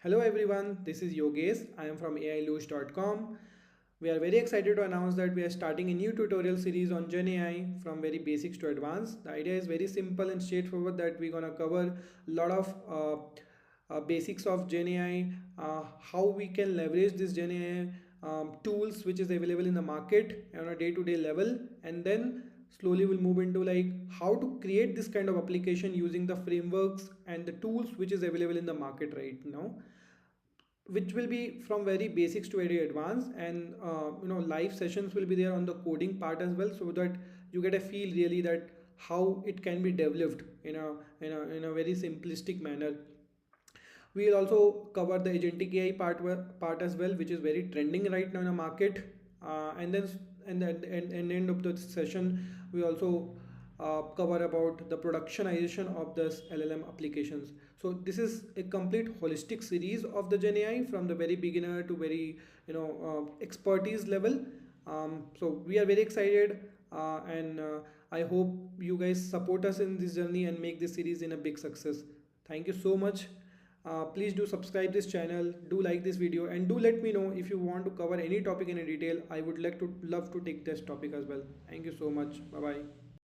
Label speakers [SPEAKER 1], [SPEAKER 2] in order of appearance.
[SPEAKER 1] Hello everyone, this is Yogesh. I am from AILoose.com. We are very excited to announce that we are starting a new tutorial series on Gen AI from very basics to advanced. The idea is very simple and straightforward that we're gonna cover a lot of basics of Gen AI, how we can leverage this Gen AI tools which is available in the market on a day-to-day level, and then slowly we'll move into like how to create this kind of application using the frameworks and the tools which is available in the market right now, which will be from very basics to very advanced. And live sessions will be there on the coding part as well, so that you get a feel really that how it can be developed in a very simplistic manner. We will also cover the agentic AI part as well, which is very trending right now in the market. And then and end of the session, we also cover about the productionization of this LLM applications. So this is a complete holistic series of the Gen AI from the very beginner to very expertise level. So we are very excited, and I hope you guys support us in this journey and make this series in a big success. Thank you so much. Please do subscribe this channel, do like this video, and do let me know if you want to cover any topic in a detail. I would like to love to take this topic as well. Thank you so much. Bye bye.